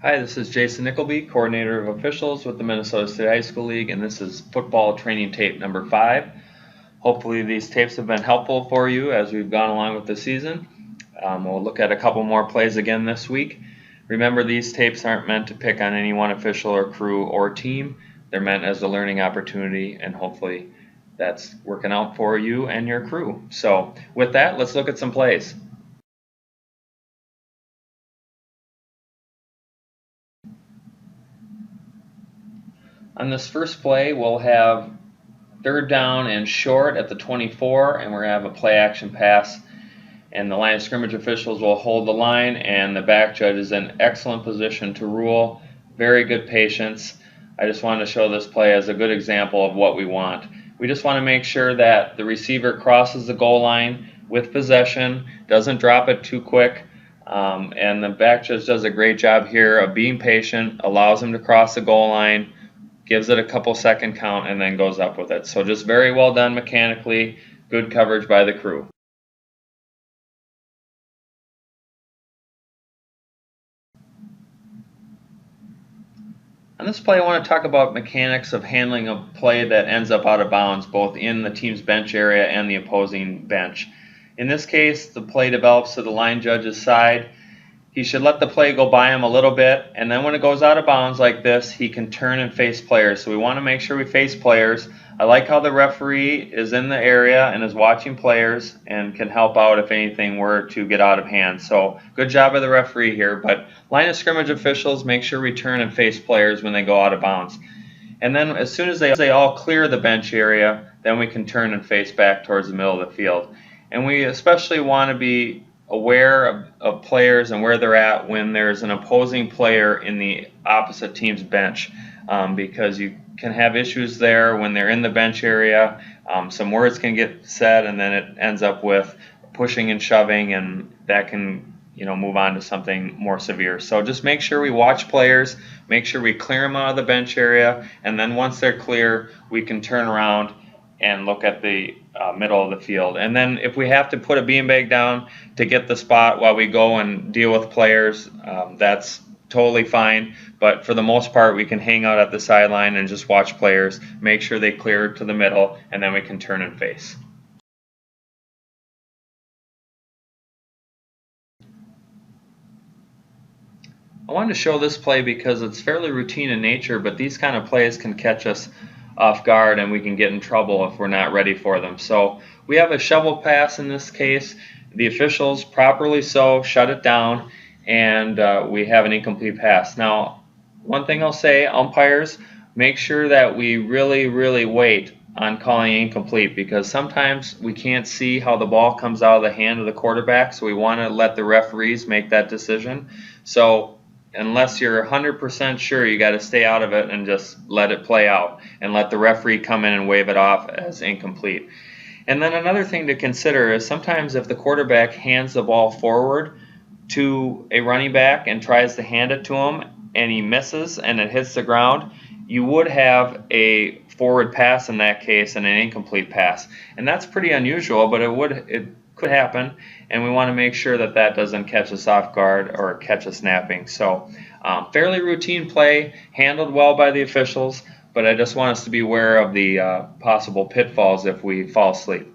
Hi, this is Jason Nickleby, Coordinator of Officials with the Minnesota State High School League, and this is football training tape number 5. Hopefully these tapes have been helpful for you as we've gone along with the season. We'll look at a couple more plays again this week. Remember, these tapes aren't meant to pick on any one official or crew or team. They're meant as a learning opportunity, and hopefully that's working out for you and your crew. So with that, let's look at some plays. On this first play, we'll have third down and short at the 24, and we're going to have a play action pass. And the line of scrimmage officials will hold the line, and the back judge is in excellent position to rule. Very good patience. I just wanted to show this play as a good example of what we want. We just want to make sure that the receiver crosses the goal line with possession, doesn't drop it too quick, and the back judge does a great job here of being patient, allows him to cross the goal line, gives it a couple second count, and then goes up with it. So just very well done mechanically, good coverage by the crew. On this play, I want to talk about mechanics of handling a play that ends up out of bounds, both in the team's bench area and the opposing bench. In this case, the play develops to the line judge's side. He should let the play go by him a little bit, and then when it goes out of bounds like this, he can turn and face players. So we want to make sure we face players. I like how the referee is in the area and is watching players and can help out if anything were to get out of hand. So good job of the referee here, but line of scrimmage officials make sure we turn and face players when they go out of bounds. And then as soon as they all clear the bench area, then we can turn and face back towards the middle of the field. And we especially want to be aware of players and where they're at when there's an opposing player in the opposite team's bench, because you can have issues there when they're in the bench area. Some words can get said, and then it ends up with pushing and shoving, and that can move on to something more severe. So just make sure we watch players, make sure we clear them out of the bench area, and then once they're clear, we can turn around and look at the middle of the field. And then if we have to put a beanbag down to get the spot while we go and deal with players, that's totally fine. But for the most part, we can hang out at the sideline and just watch players, make sure they clear to the middle, and then we can turn and face. I wanted to show this play because it's fairly routine in nature, but these kind of plays can catch us off guard and we can get in trouble if we're not ready for them. So we have a shovel pass in this case. The officials, properly so, shut it down, and we have an incomplete pass. Now, one thing I'll say, umpires, make sure that we really wait on calling incomplete, because sometimes we can't see how the ball comes out of the hand of the quarterback, so we want to let the referees make that decision. So unless you're 100% sure, you got to stay out of it and just let it play out and let the referee come in and wave it off as incomplete. And then another thing to consider is sometimes if the quarterback hands the ball forward to a running back and tries to hand it to him and he misses and it hits the ground, you would have a forward pass in that case and an incomplete pass. And that's pretty unusual, but it could happen, and we want to make sure that that doesn't catch us off guard or catch us napping. So fairly routine play, handled well by the officials, but I just want us to be aware of the possible pitfalls if we fall asleep.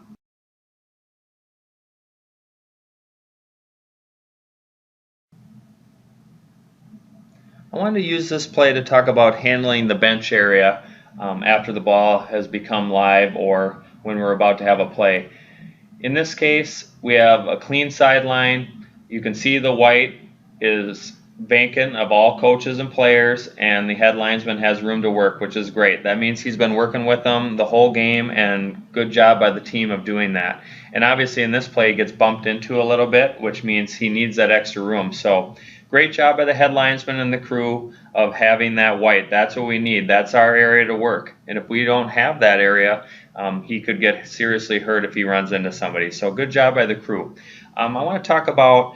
I wanted to use this play to talk about handling the bench area after the ball has become live or when we're about to have a play. In this case, we have a clean sideline. You can see the white is vacant of all coaches and players, and the head linesman has room to work, which is great. That means he's been working with them the whole game, and good job by the team of doing that. And obviously in this play, he gets bumped into a little bit, which means he needs that extra room. So great job by the head linesman and the crew of having that white. That's what we need. That's our area to work. And if we don't have that area, he could get seriously hurt if he runs into somebody. So good job by the crew. I want to talk about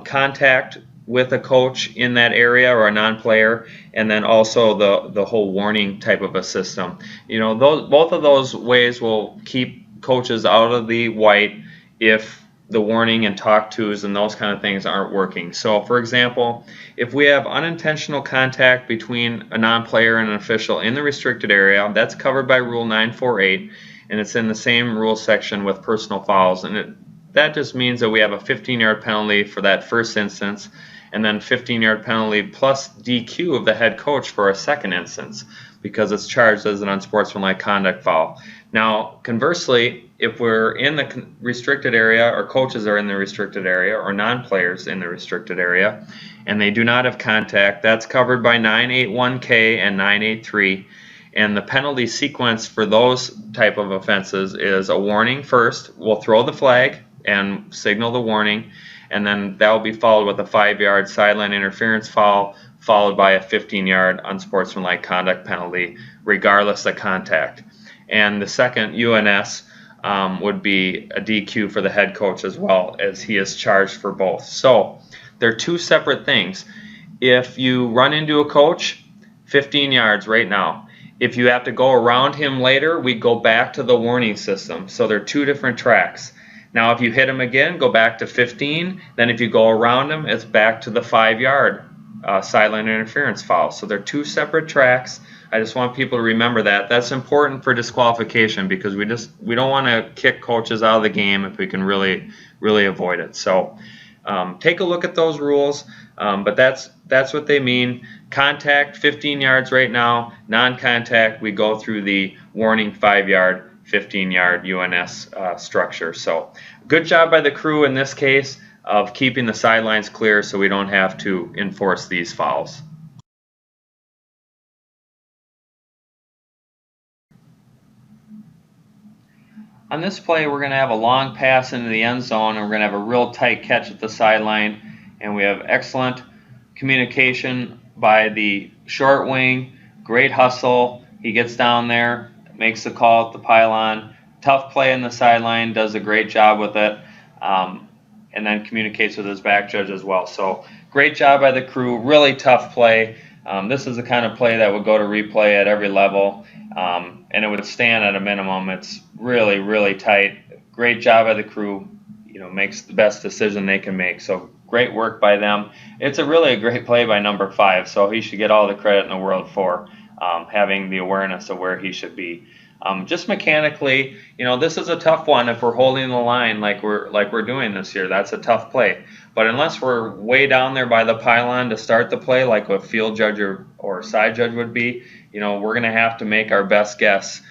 contact with a coach in that area or a non-player, and then also the whole warning type of a system. Both of those ways will keep coaches out of the white if the warning and talk tos and those kind of things aren't working. So for example, if we have unintentional contact between a non-player and an official in the restricted area, that's covered by Rule 948, and it's in the same rule section with personal fouls, and that just means that we have a 15-yard penalty for that first instance, and then 15-yard penalty plus DQ of the head coach for a second instance, because it's charged as an unsportsmanlike conduct foul. Now, conversely, if we're in the restricted area, or coaches are in the restricted area, or non-players in the restricted area, and they do not have contact, that's covered by 981K and 983. And the penalty sequence for those type of offenses is a warning first. We'll throw the flag and signal the warning, and then that will be followed with a 5-yard sideline interference foul, followed by a 15-yard unsportsmanlike conduct penalty, regardless of contact. And the second, UNS, would be a DQ for the head coach as well, as he is charged for both. So they're two separate things. If you run into a coach, 15 yards right now. If you have to go around him later, we go back to the warning system. So they're two different tracks. Now if you hit him again, go back to 15. Then if you go around him, it's back to the 5-yard sideline interference foul. So they're two separate tracks. I just want people to remember that. That's important for disqualification, because we don't want to kick coaches out of the game if we can really avoid it. So take a look at those rules, but that's what they mean. Contact, 15 yards right now. Non-contact, we go through the warning 5-yard, 15-yard UNS structure. So good job by the crew in this case of keeping the sidelines clear so we don't have to enforce these fouls. On this play, we're going to have a long pass into the end zone, and we're going to have a real tight catch at the sideline, and we have excellent communication by the short wing, great hustle. He gets down there, makes the call at the pylon. Tough play in the sideline, does a great job with it, and then communicates with his back judge as well. So great job by the crew, really tough play. This is the kind of play that would go to replay at every level, and it would stand at a minimum. It's really tight. Great job by the crew. Makes the best decision they can make. So great work by them. It's really a great play by number 5. So he should get all the credit in the world for having the awareness of where he should be. Just mechanically, this is a tough one if we're holding the line like we're doing this year. That's a tough play. But unless we're way down there by the pylon to start the play, like a field judge or side judge would be, we're going to have to make our best guess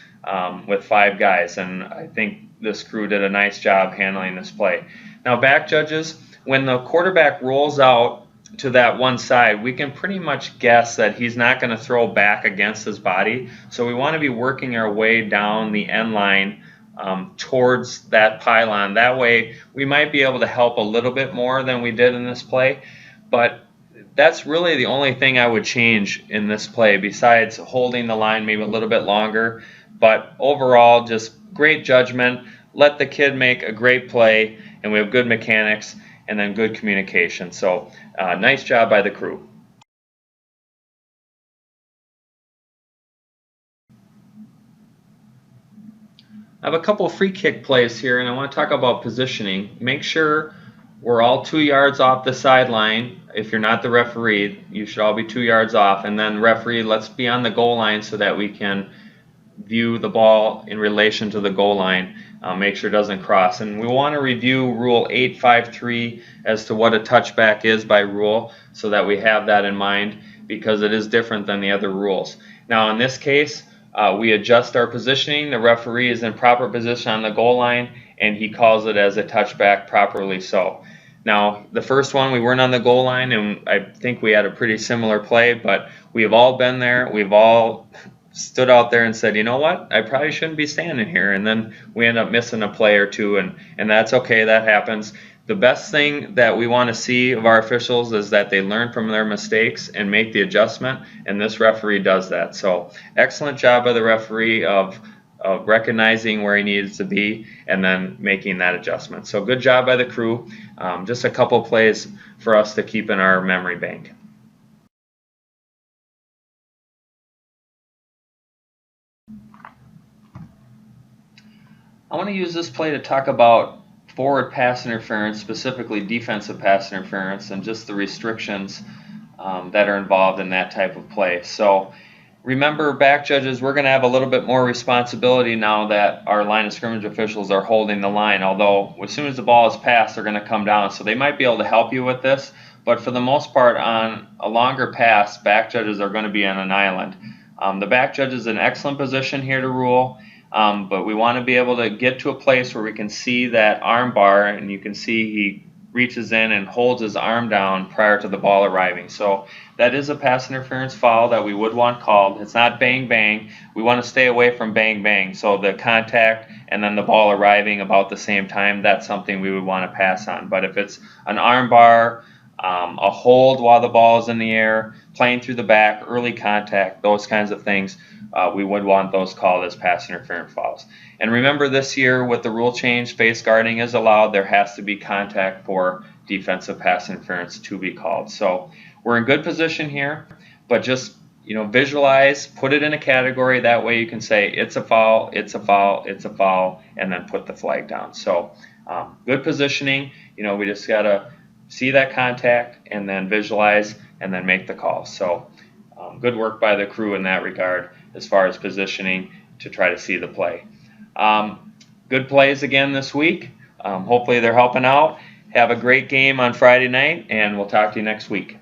with 5 guys. And I think this crew did a nice job handling this play. Now, back judges, when the quarterback rolls out to that one side, we can pretty much guess that he's not going to throw back against his body. So we want to be working our way down the end line towards that pylon. That way we might be able to help a little bit more than we did in this play. But that's really the only thing I would change in this play, besides holding the line maybe a little bit longer. But overall, just great judgment. Let the kid make a great play, and we have good mechanics and then good communication. So nice job by the crew. I have a couple of free kick plays here, and I want to talk about positioning. Make sure we're all 2 yards off the sideline. If you're not the referee, you should all be 2 yards off. And then referee, let's be on the goal line so that we can view the ball in relation to the goal line. Make sure it doesn't cross. And we want to review Rule 853 as to what a touchback is by rule, so that we have that in mind, because it is different than the other rules. Now in this case, we adjust our positioning. The referee is in proper position on the goal line, and he calls it as a touchback, properly so. Now, the first one, we weren't on the goal line, and I think we had a pretty similar play, but we've all been there. We've all stood out there and said, you know what, I probably shouldn't be standing here, and then we end up missing a play or two, and that's okay, that happens. The best thing that we want to see of our officials is that they learn from their mistakes and make the adjustment, and this referee does that. So excellent job by the referee of recognizing where he needs to be and then making that adjustment. So good job by the crew. Just a couple plays for us to keep in our memory bank. I want to use this play to talk about forward pass interference, specifically defensive pass interference, and just the restrictions that are involved in that type of play. So remember, back judges, we're going to have a little bit more responsibility now that our line of scrimmage officials are holding the line, although as soon as the ball is passed, they're going to come down. So they might be able to help you with this, but for the most part, on a longer pass, back judges are going to be on an island. The back judge is in excellent position here to rule, but we want to be able to get to a place where we can see that arm bar, and you can see he reaches in and holds his arm down prior to the ball arriving. So that is a pass interference foul that we would want called. It's not bang bang. We want to stay away from bang bang. So the contact and then the ball arriving about the same time, that's something we would want to pass on. But if it's an arm bar, a hold while the ball is in the air, playing through the back, early contact, those kinds of things, we would want those called as pass interference fouls. And remember, this year with the rule change, face guarding is allowed. There has to be contact for defensive pass interference to be called. So we're in good position here, but just visualize, put it in a category. That way you can say it's a foul, it's a foul, it's a foul, and then put the flag down. So good positioning. We just gotta see that contact and then visualize and then make the call. So good work by the crew in that regard as far as positioning to try to see the play. Good plays again this week. Hopefully they're helping out. Have a great game on Friday night, and we'll talk to you next week.